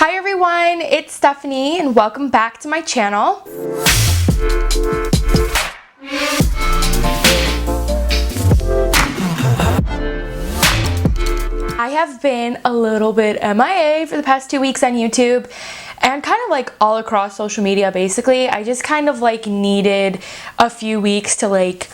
Hi everyone, it's Stephanie and welcome back to my channel. I have been a little bit MIA for the past 2 weeks on YouTube and kind of like all across social media basically. I just kind of like needed a few weeks to like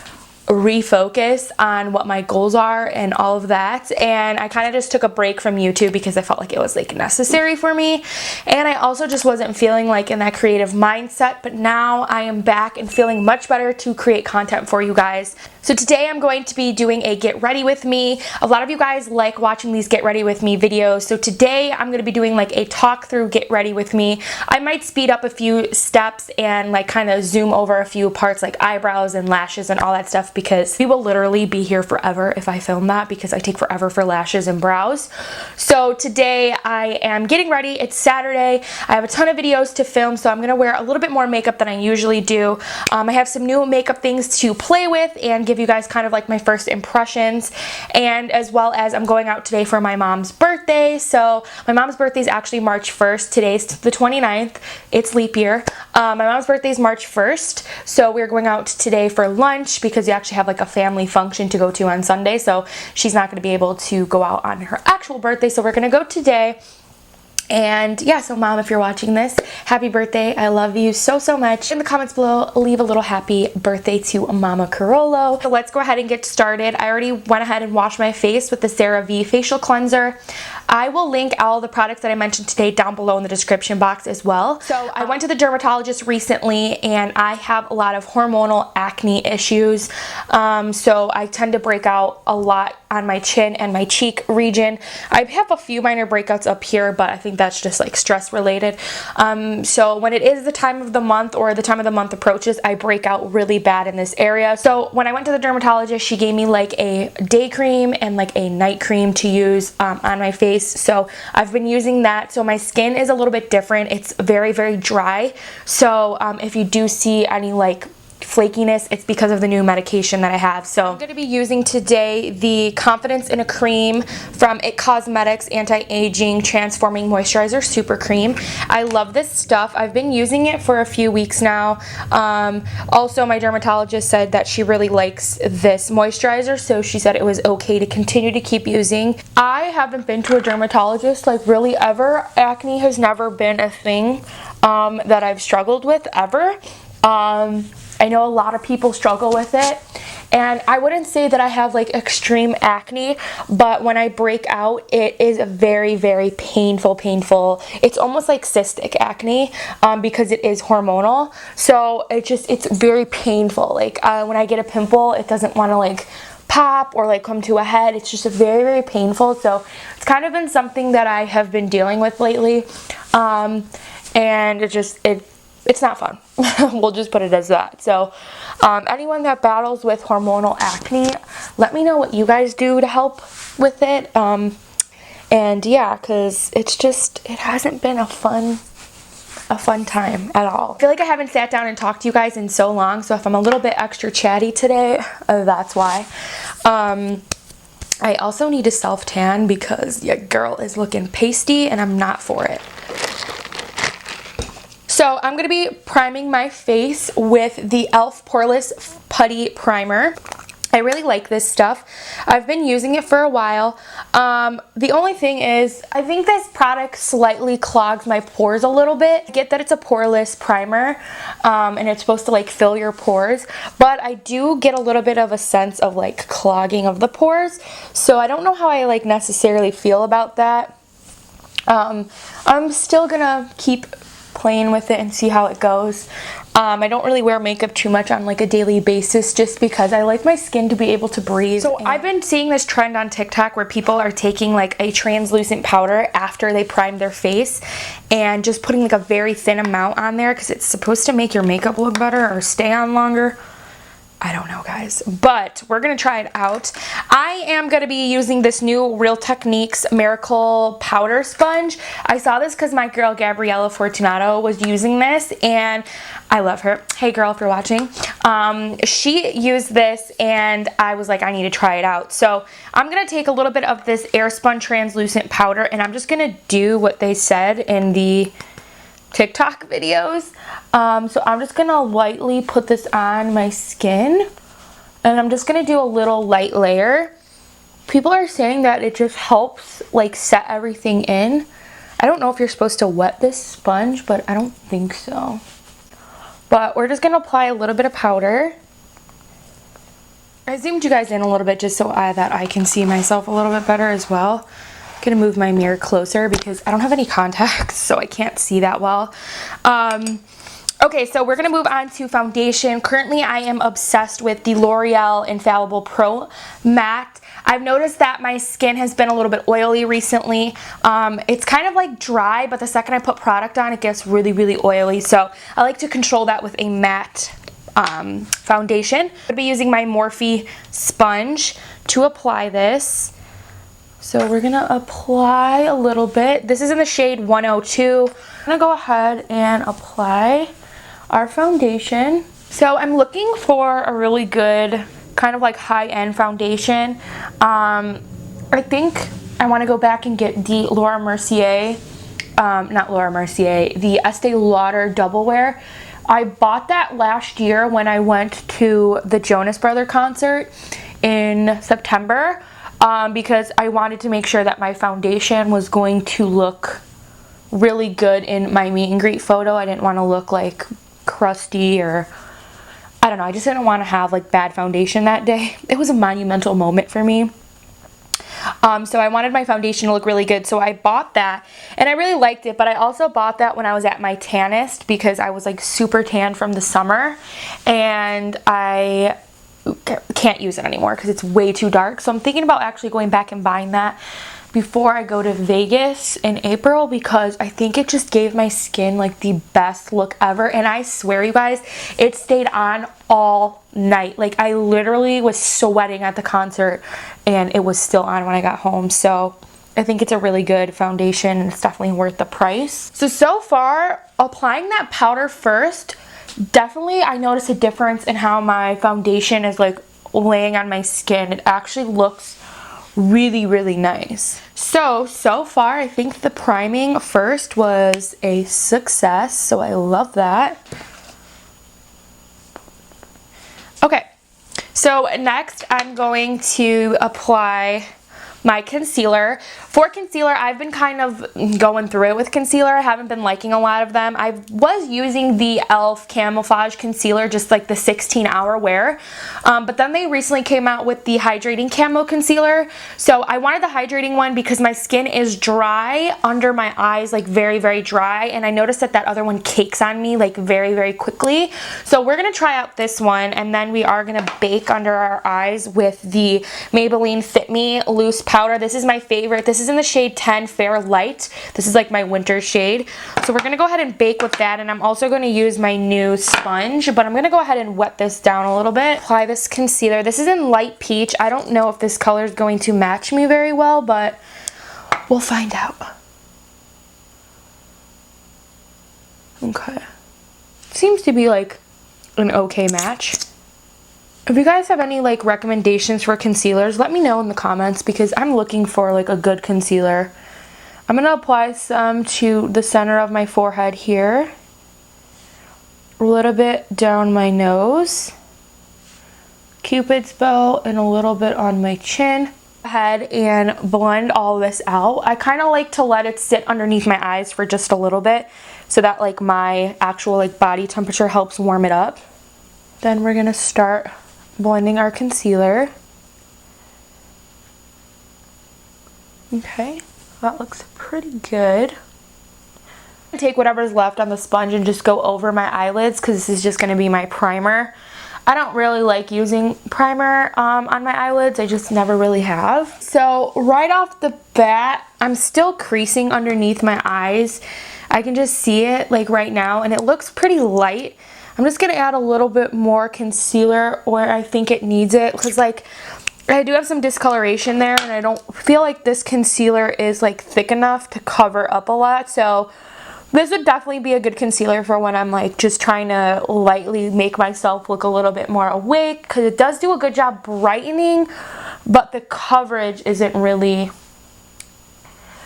refocus on what my goals are and all of that, and I kind of just took a break from YouTube because I felt like it was like necessary for me, and I also just wasn't feeling like in that creative mindset. But now I am back and feeling much better to create content for you guys. So today I'm going to be doing a get ready with me. A lot of you guys like watching these get ready with me videos, so today I'm going to be doing like a talk through get ready with me. I might speed up a few steps and like kind of zoom over a few parts like eyebrows and lashes and all that stuff, because we will literally be here forever if I film that, because I take forever for lashes and brows. So today I am getting ready. It's Saturday. I have a ton of videos to film, so I'm going to wear a little bit more makeup than I usually do. I have some new makeup things to play with and give you guys kind of like my first impressions, and as well as I'm going out today for my mom's birthday. So my mom's birthday is actually March 1st. Today's the 29th. It's leap year. My mom's birthday is March 1st, so we're going out today for lunch because we actually have like a family function to go to on Sunday, so she's not going to be able to go out on her actual birthday, so we're going to go today. And yeah, so mom, if you're watching this, happy birthday. I love you so much. In the comments below, leave a little happy birthday to Mama Carollo. So let's go ahead and get started. I already went ahead and washed my face with the CeraVe facial cleanser. I will link all the products that I mentioned today down below in the description box as well. So I went to the dermatologist recently and I have a lot of hormonal acne issues. So I tend to break out a lot on my chin and my cheek region. I have a few minor breakouts up here, but I think that's just like stress related. So when it is the time of the month or the time of the month approaches, I break out really bad in this area. So when I went to the dermatologist, she gave me like a day cream and like a night cream to use on my face. So I've been using that. So my skin is a little bit different. It's very dry. So if you do see any like flakiness, it's because of the new medication that I have. So I'm going to be using today the Confidence in a Cream from IT Cosmetics Anti-Aging Transforming Moisturizer Super Cream. I love this stuff. I've been using it for a few weeks now. Also, my dermatologist said that she really likes this moisturizer, so she said it was okay to continue to keep using. I haven't been to a dermatologist like really ever. Acne has never been a thing that I've struggled with ever. I know a lot of people struggle with it, and I wouldn't say that I have like extreme acne, but when I break out, it is very painful. It's almost like cystic acne because it is hormonal, so it's very painful. Like when I get a pimple, it doesn't want to like pop or like come to a head. It's just very painful. So it's kind of been something that I have been dealing with lately, and it's not fun. We'll just put it as that. So anyone that battles with hormonal acne, let me know what you guys do to help with it. And yeah, because it hasn't been a fun time at all. I feel like I haven't sat down and talked to you guys in so long, so if I'm a little bit extra chatty today, that's why. I also need to self-tan because your girl is looking pasty and I'm not for it. So I'm going to be priming my face with the e.l.f. Poreless Putty Primer. I really like this stuff. I've been using it for a while. The only thing is, I think this product slightly clogs my pores a little bit. I get that it's a poreless primer, and it's supposed to like fill your pores, but I do get a little bit of a sense of like clogging of the pores. So I don't know how I like necessarily feel about that. I'm still gonna keep playing with it and see how it goes. I don't really wear makeup too much on like a daily basis just because I like my skin to be able to breathe. So I've been seeing this trend on TikTok where people are taking like a translucent powder after they prime their face and just putting like a very thin amount on there because it's supposed to make your makeup look better or stay on longer. I don't know, guys, but we're gonna try it out. I am gonna be using this new Real Techniques Miracle Powder Sponge. I saw this because my girl Gabriella Fortunato was using this, and I love her. Hey girl, if you're watching. She used this, and I was like, I need to try it out. So I'm gonna take a little bit of this Airspun translucent powder, and I'm just gonna do what they said in the TikTok videos. So I'm just gonna lightly put this on my skin, and I'm just gonna do a little light layer. People are saying that it just helps like set everything in. I don't know if you're supposed to wet this sponge, but I don't think so. But we're just gonna apply a little bit of powder. I zoomed you guys in a little bit just so that I can see myself a little bit better as well. Gonna move my mirror closer because I don't have any contacts, so I can't see that well. Okay, so we're gonna move on to foundation. Currently, I am obsessed with the L'Oreal Infallible Pro Matte. I've noticed that my skin has been a little bit oily recently. It's kind of like dry, but the second I put product on, it gets really, really oily. So I like to control that with a matte foundation. I'll be using my Morphe sponge to apply this. So we're gonna apply a little bit. This is in the shade 102. I'm gonna go ahead and apply our foundation. So I'm looking for a really good kind of like high-end foundation. I think I wanna go back and get the Laura Mercier, not Laura Mercier, the Estee Lauder Double Wear. I bought that last year when I went to the Jonas Brothers concert in September. Because I wanted to make sure that my foundation was going to look really good in my meet and greet photo. I didn't want to look like crusty, or I don't know, I just didn't want to have like bad foundation that day. It was a monumental moment for me. So I wanted my foundation to look really good, so I bought that, and I really liked it. But I also bought that when I was at my tannist because I was like super tan from the summer, and I can't use it anymore because it's way too dark. So I'm thinking about actually going back and buying that before I go to Vegas in April, because I think it just gave my skin like the best look ever. And I swear, you guys, it stayed on all night. Like I literally was sweating at the concert and it was still on when I got home. So I think it's a really good foundation, and it's definitely worth the price. So far, applying that powder first, definitely I noticed a difference in how my foundation is like laying on my skin. It actually looks really, really nice. So far I think the priming first was a success, so I love that. Okay, so next I'm going to apply my concealer. For concealer, I've been kind of going through it with concealer. I haven't been liking a lot of them. I was using the e.l.f. Camouflage Concealer, just like the 16-hour wear. But then they recently came out with the Hydrating Camo Concealer. So I wanted the hydrating one because my skin is dry under my eyes, like very, very dry. And I noticed that that other one cakes on me like very, very quickly. So we're going to try out this one, and then we are going to bake under our eyes with the Maybelline Fit Me Loose Powder. This is my favorite. This is in the shade 10 Fair Light. This is like my winter shade. So we're gonna go ahead and bake with that, and I'm also gonna use my new sponge, but I'm gonna go ahead and wet this down a little bit. Apply this concealer. This is in Light Peach. I don't know if this color is going to match me very well, but we'll find out. Okay. Seems to be like an okay match. If you guys have any like recommendations for concealers, let me know in the comments, because I'm looking for like a good concealer. I'm gonna apply some to the center of my forehead here, a little bit down my nose, Cupid's bow, and a little bit on my chin. Go ahead and blend all this out. I kind of like to let it sit underneath my eyes for just a little bit, so that like my actual like body temperature helps warm it up. Then we're gonna start blending our concealer. Okay, that looks pretty good. Take whatever's left on the sponge and just go over my eyelids, because this is just going to be my primer. I don't really like using primer on my eyelids. I just never really have. So right off the bat, I'm still creasing underneath my eyes. I can just see it like right now, and it looks pretty light. I'm just gonna add a little bit more concealer where I think it needs it, because like I do have some discoloration there and I don't feel like this concealer is like thick enough to cover up a lot. So this would definitely be a good concealer for when I'm like just trying to lightly make myself look a little bit more awake, because it does do a good job brightening, but the coverage isn't really,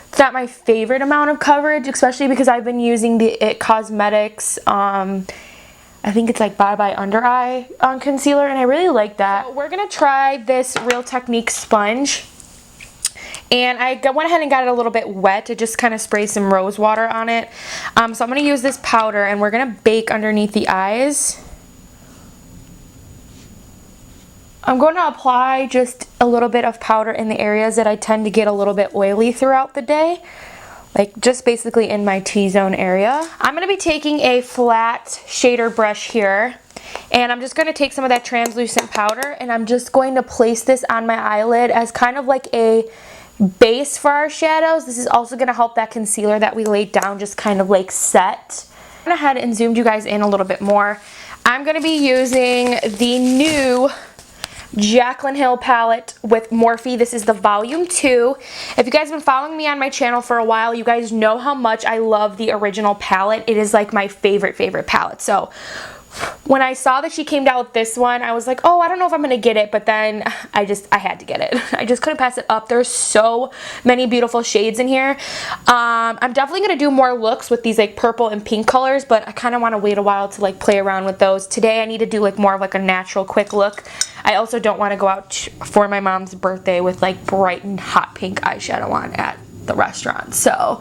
it's not my favorite amount of coverage, especially because I've been using the IT Cosmetics, I think it's like Bye Bye Under Eye concealer, and I really like that. So we're gonna try this Real Technique sponge. And I went ahead and got it a little bit wet to just kind of spray some rose water on it. So I'm going to use this powder and we're going to bake underneath the eyes. I'm going to apply just a little bit of powder in the areas that I tend to get a little bit oily throughout the day. Like just basically in my T-zone area. I'm going to be taking a flat shader brush here. And I'm just going to take some of that translucent powder and I'm just going to place this on my eyelid as kind of like a base for our shadows. This is also going to help that concealer that we laid down just kind of like set. I went ahead and zoomed you guys in a little bit more. I'm going to be using the new Jaclyn Hill palette with Morphe. This is the Volume 2. If you guys have been following me on my channel for a while, you guys know how much I love the original palette. It is like my favorite palette. So when I saw that she came down with this one, I was like, oh, I don't know if I'm gonna get it, but then I had to get it. I just couldn't pass it up. There's so many beautiful shades in here. I'm definitely gonna do more looks with these like purple and pink colors, but I kind of want to wait a while to like play around with those. Today I need to do like more of like a natural quick look. I also don't want to go out for my mom's birthday with like bright and hot pink eyeshadow on at the restaurant. So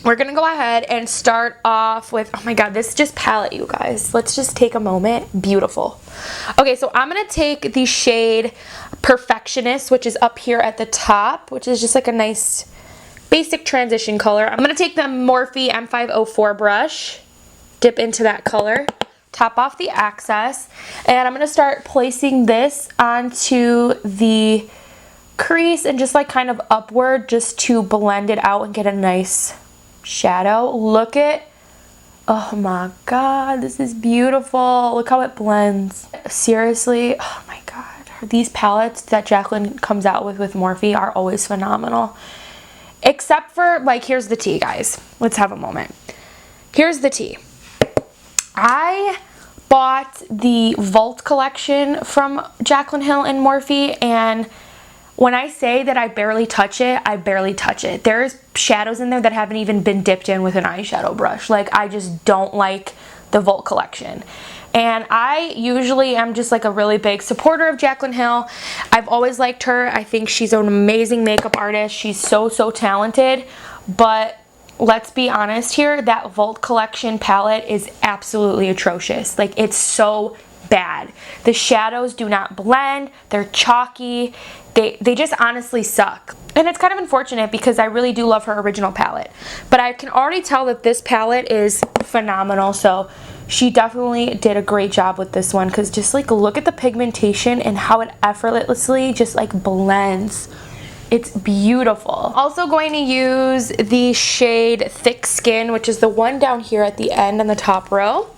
we're gonna go ahead and start off with, oh my god, this just palette, you guys. Let's just take a moment. Beautiful. Okay, so I'm gonna take the shade Perfectionist, which is up here at the top, which is just like a nice basic transition color. I'm gonna take the Morphe M504 brush, dip into that color, top off the excess, and I'm gonna start placing this onto the crease and just like kind of upward just to blend it out and get a nice shadow. Look at, oh my god, this is beautiful. Look how it blends. Seriously, oh my god, these palettes that Jaclyn comes out with Morphe are always phenomenal. Except for, like, here's the tea, guys. Let's have a moment. Here's the tea. I bought the Vault collection from Jaclyn Hill and Morphe, and when I say that I barely touch it, I barely touch it. There's shadows in there that haven't even been dipped in with an eyeshadow brush. Like, I just don't like the Vault collection. And I usually am just like a really big supporter of Jaclyn Hill. I've always liked her. I think she's an amazing makeup artist. She's so talented. But let's be honest here, that Vault collection palette is absolutely atrocious. Like, it's so bad. The shadows do not blend. They're chalky. They just honestly suck. And it's kind of unfortunate because I really do love her original palette. But I can already tell that this palette is phenomenal. So she definitely did a great job with this one, because just like look at the pigmentation and how it effortlessly just like blends. It's beautiful. Also going to use the shade Thick Skin, which is the one down here at the end on the top row.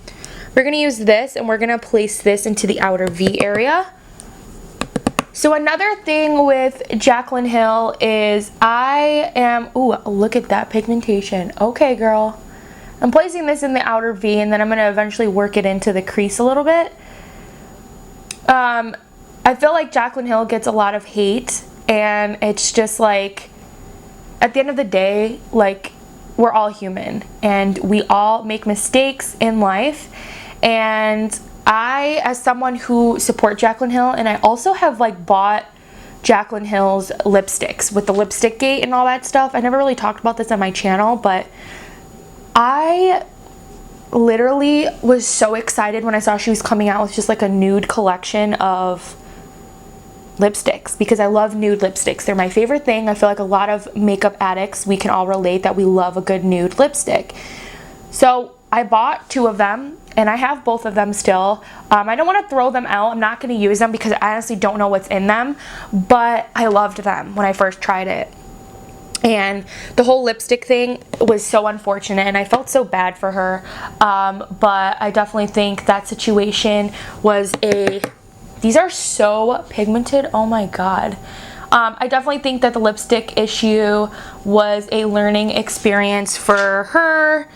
We're going to use this and we're going to place this into the outer V area. So another thing with Jaclyn Hill is ooh, look at that pigmentation. Okay, girl. I'm placing this in the outer V, and then I'm going to eventually work it into the crease a little bit. I feel like Jaclyn Hill gets a lot of hate, and it's just like, at the end of the day, like, we're all human, and we all make mistakes in life. And I, as someone who support Jaclyn Hill, and I also have like bought Jaclyn Hill's lipsticks with the lipstick gate and all that stuff. I never really talked about this on my channel, but I literally was so excited when I saw she was coming out with just like a nude collection of lipsticks, because I love nude lipsticks. They're my favorite thing. I feel like a lot of makeup addicts, we can all relate that we love a good nude lipstick. So I bought 2 of them, and I have both of them still. I don't want to throw them out. I'm not going to use them because I honestly don't know what's in them, but I loved them when I first tried it. And the whole lipstick thing was so unfortunate, and I felt so bad for her. But I definitely think that situation was these are so pigmented, oh my god. I definitely think that the lipstick issue was a learning experience for her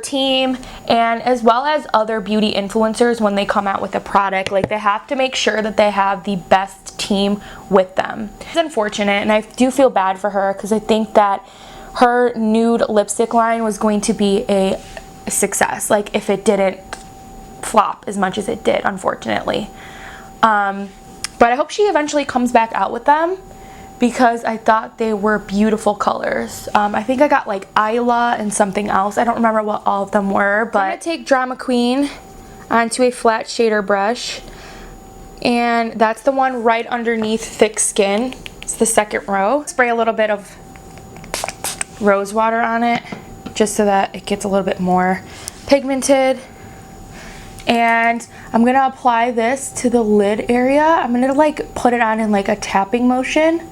team, and as well as other beauty influencers when they come out with a product. Like, they have to make sure that they have the best team with them. It's unfortunate, and I do feel bad for her because I think that her nude lipstick line was going to be a success, like, if it didn't flop as much as it did, unfortunately. But I hope she eventually comes back out with them, because I thought they were beautiful colors. I think I got like Isla and something else. I don't remember what all of them were, but I'm gonna take Drama Queen onto a flat shader brush, and that's the one right underneath Thick Skin. It's the second row. Spray a little bit of rose water on it, just so that it gets a little bit more pigmented. And I'm gonna apply this to the lid area. I'm gonna like put it on in like a tapping motion,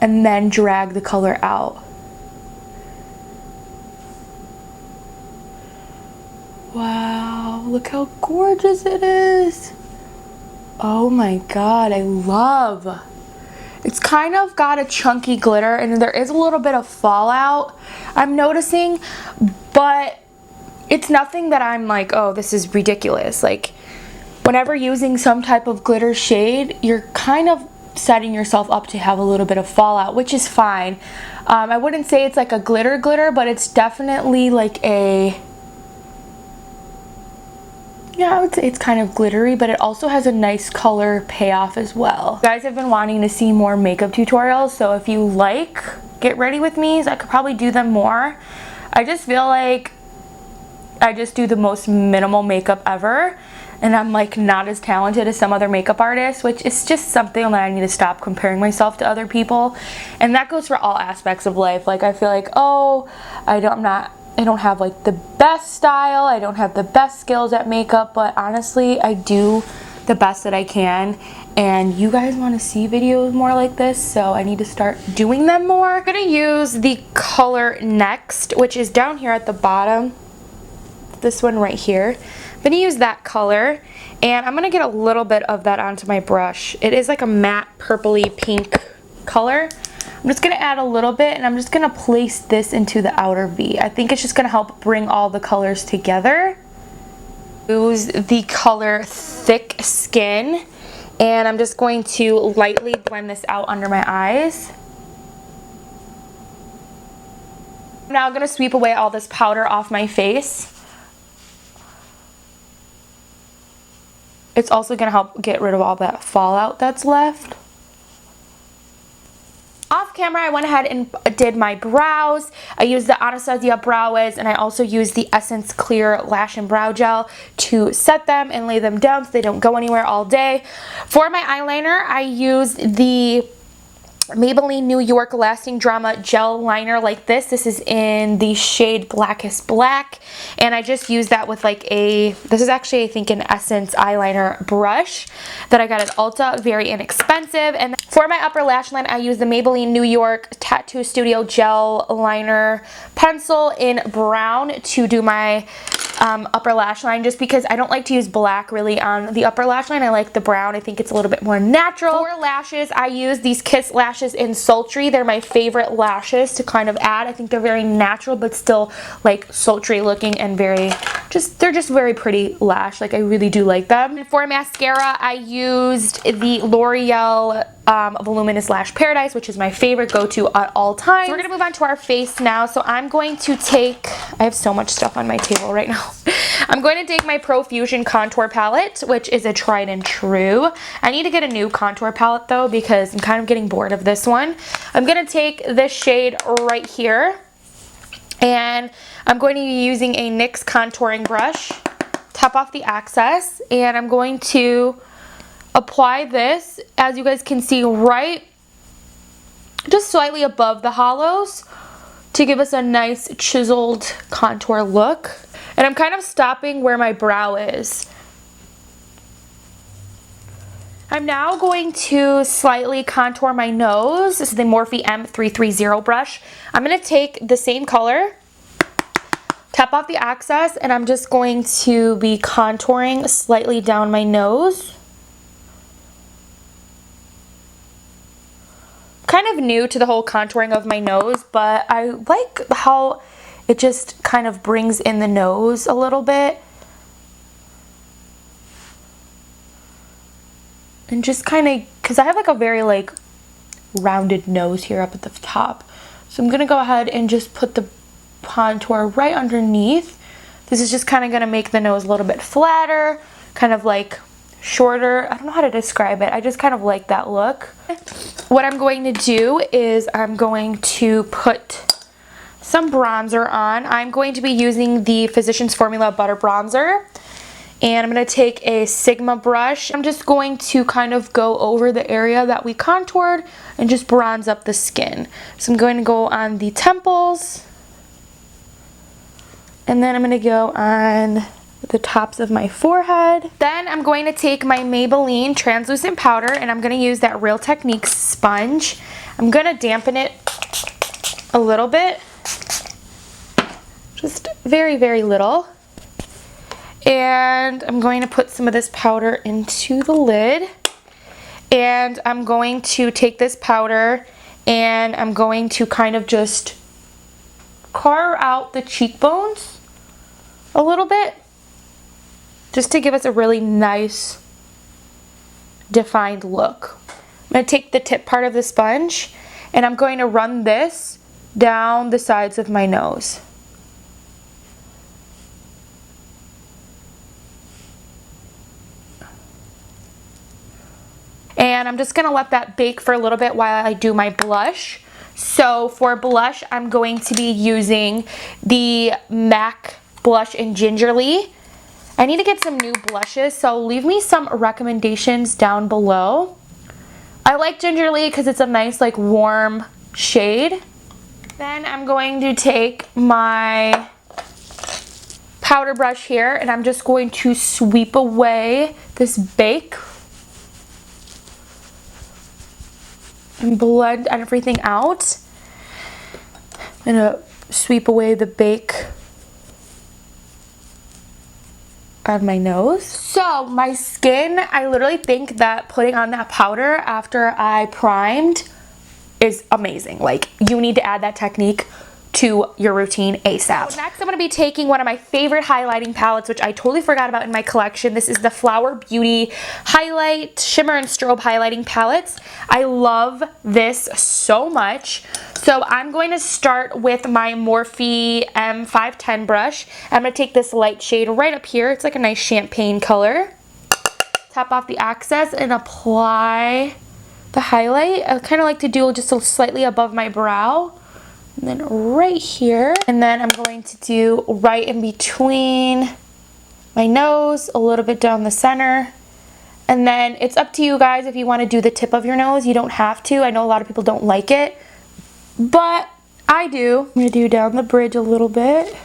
and then drag the color out. Wow, look how gorgeous it is. Oh my god, I love. It's kind of got a chunky glitter, and there is a little bit of fallout I'm noticing, but it's nothing that I'm like, oh, this is ridiculous. Like, whenever using some type of glitter shade, you're kind of setting yourself up to have a little bit of fallout, which is fine. I wouldn't say it's like a glitter, but it's definitely like a, yeah, I would say it's kind of glittery, but it also has a nice color payoff as well. You guys have been wanting to see more makeup tutorials, so if you like get ready with me, I could probably do them more. I just feel like I just do the most minimal makeup ever, and I'm like not as talented as some other makeup artists, which is just something that I need to stop comparing myself to other people. And that goes for all aspects of life. Like, I feel like, oh, I don't have like the best style, I don't have the best skills at makeup, but honestly I do the best that I can, and you guys want to see videos more like this, so I need to start doing them more. I'm gonna use the color Next, which is down here at the bottom, this one right here. I'm gonna use that color, and I'm gonna get a little bit of that onto my brush. It is like a matte purpley pink color. I'm just gonna add a little bit, and I'm just gonna place this into the outer V. I think it's just gonna help bring all the colors together. Use the color Thick Skin, and I'm just going to lightly blend this out under my eyes. I'm now gonna sweep away all this powder off my face. It's also gonna help get rid of all that fallout that's left. Off camera, I went ahead and did my brows. I used the Anastasia Brow Wiz, and I also used the Essence Clear Lash and Brow Gel to set them and lay them down so they don't go anywhere all day. For my eyeliner, I used the Maybelline New York Lasting Drama Gel Liner like this. This is in the shade Blackest Black, and I just used that with like this is actually I think an Essence eyeliner brush that I got at Ulta, very inexpensive. And for my upper lash line, I used the Maybelline New York Tattoo Studio Gel Liner Pencil in brown to do my upper lash line, just because I don't like to use black really on the upper lash line. I like the brown. I think it's a little bit more natural. For lashes, I use these Kiss lashes in Sultry. They're my favorite lashes to kind of add. I think they're very natural but still like sultry looking, and they're just very pretty lash. Like, I really do like them. And for mascara, I used the L'Oreal Voluminous Lash Paradise, which is my favorite go-to at all times. So we're gonna move on to our face now. So I'm going to take, I have so much stuff on my table right now. I'm going to take my Profusion contour palette, which is a tried and true. I need to get a new contour palette though, because I'm kind of getting bored of this one. I'm gonna take this shade right here, and I'm going to be using a NYX contouring brush, top off the excess, and I'm going to apply this, as you guys can see, right just slightly above the hollows to give us a nice chiseled contour look. And I'm kind of stopping where my brow is. I'm now going to slightly contour my nose. This is the Morphe M330 brush. I'm going to take the same color, tap off the excess, and I'm just going to be contouring slightly down my nose. Kind of new to the whole contouring of my nose, but I like how it just kind of brings in the nose a little bit. And just kind of, because I have like a very like rounded nose here up at the top. So I'm going to go ahead and just put the contour right underneath. This is just kind of going to make the nose a little bit flatter, kind of like shorter. I don't know how to describe it. I just kind of like that look. What I'm going to do is I'm going to put some bronzer on. I'm going to be using the Physicians Formula Butter Bronzer. And I'm going to take a Sigma brush. I'm just going to kind of go over the area that we contoured and just bronze up the skin. So I'm going to go on the temples. And then I'm going to go on the tops of my forehead. Then I'm going to take my Maybelline translucent powder and I'm going to use that Real Techniques sponge. I'm going to dampen it a little bit. Just very, very little. And I'm going to put some of this powder into the lid. And I'm going to take this powder and I'm going to kind of just carve out the cheekbones a little bit, just to give us a really nice defined look. I'm going to take the tip part of the sponge and I'm going to run this down the sides of my nose. And I'm just going to let that bake for a little bit while I do my blush. So for blush, I'm going to be using the MAC blush in Gingerly. I need to get some new blushes, so leave me some recommendations down below. I like Gingerly because it's a nice like warm shade. Then I'm going to take my powder brush here and I'm just going to sweep away this bake and blend everything out. I'm gonna sweep away the bake on my nose. So my skin, I literally think that putting on that powder after I primed is amazing. Like, you need to add that technique to your routine ASAP. So next I'm going to be taking one of my favorite highlighting palettes, which I totally forgot about in my collection. This is the Flower Beauty Highlight Shimmer and Strobe Highlighting Palettes. I love this so much. So I'm going to start with my Morphe M510 brush. I'm going to take this light shade right up here. It's like a nice champagne color. Tap off the excess and apply the highlight. I kind of like to do just slightly above my brow. And then right here. And then I'm going to do right in between my nose, a little bit down the center. And then it's up to you guys if you want to do the tip of your nose. You don't have to. I know a lot of people don't like it, but I do. I'm going to do down the bridge a little bit.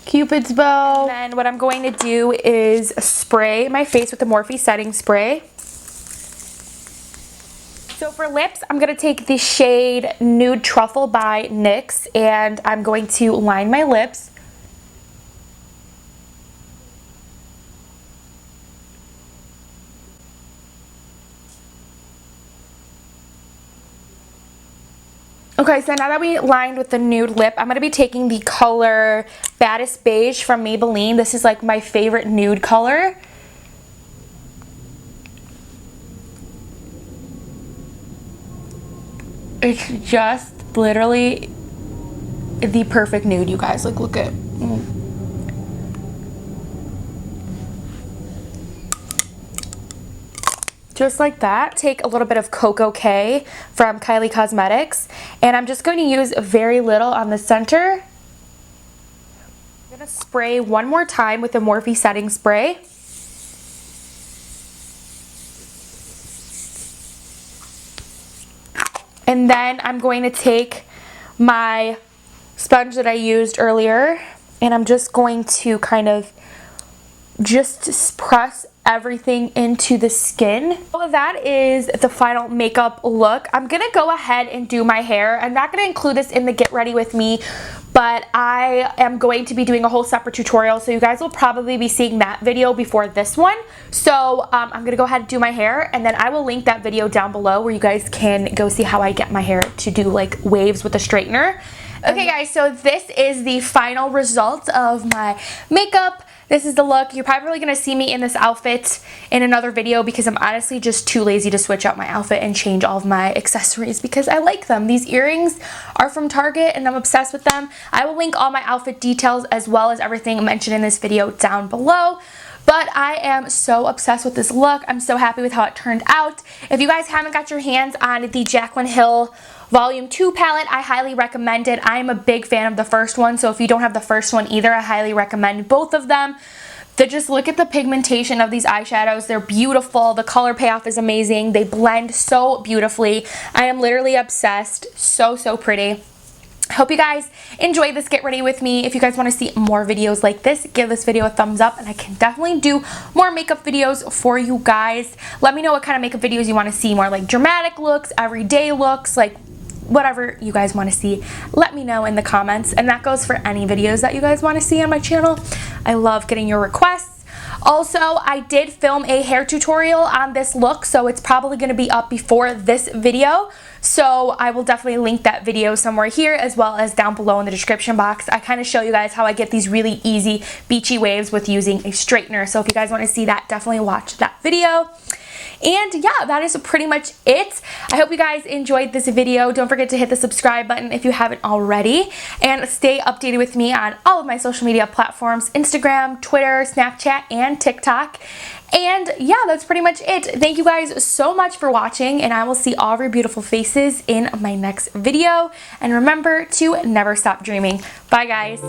Cupid's bow. And then what I'm going to do is spray my face with the Morphe setting spray. So for lips, I'm going to take the shade Nude Truffle by NYX and I'm going to line my lips. Okay, so now that we lined with the nude lip, I'm going to be taking the color Baddest Beige from Maybelline. This is like my favorite nude color. It's just literally the perfect nude, you guys. Like, look at just like that. Take a little bit of Coco K from Kylie Cosmetics, and I'm just going to use very little on the center. I'm going to spray one more time with the Morphe setting spray. And then I'm going to take my sponge that I used earlier, and I'm just going to kind of just press everything into the skin. So that is the final makeup look. I'm gonna go ahead and do my hair. I'm not gonna include this in the get ready with me, but I am going to be doing a whole separate tutorial, so you guys will probably be seeing that video before this one. So I'm gonna go ahead and do my hair, and then I will link that video down below where you guys can go see how I get my hair to do like waves with a straightener. Okay guys, so this is the final result of my makeup. This is the look. You're probably going to see me in this outfit in another video because I'm honestly just too lazy to switch out my outfit and change all of my accessories because I like them. These earrings are from Target and I'm obsessed with them. I will link all my outfit details as well as everything mentioned in this video down below. But I am so obsessed with this look. I'm so happy with how it turned out. If you guys haven't got your hands on the Jaclyn Hill Volume II palette, I highly recommend it. I am a big fan of the first one, so if you don't have the first one either, I highly recommend both of them. Just look at the pigmentation of these eyeshadows. They're beautiful. The color payoff is amazing. They blend so beautifully. I am literally obsessed. So, so pretty. I hope you guys enjoyed this get ready with me. If you guys want to see more videos like this, give this video a thumbs up and I can definitely do more makeup videos for you guys. Let me know what kind of makeup videos you want to see, more like dramatic looks, everyday looks, like whatever you guys want to see. Let me know in the comments, and that goes for any videos that you guys want to see on my channel. I love getting your requests. Also, I did film a hair tutorial on this look, so it's probably going to be up before this video. So I will definitely link that video somewhere here as well as down below in the description box. I kind of show you guys how I get these really easy beachy waves with using a straightener. So if you guys want to see that, definitely watch that video. And yeah, that is pretty much it. I hope you guys enjoyed this video. Don't forget to hit the subscribe button if you haven't already. And stay updated with me on all of my social media platforms: Instagram, Twitter, Snapchat, and TikTok. And yeah, that's pretty much it. Thank you guys so much for watching, and I will see all of your beautiful faces in my next video. And remember to never stop dreaming. Bye guys.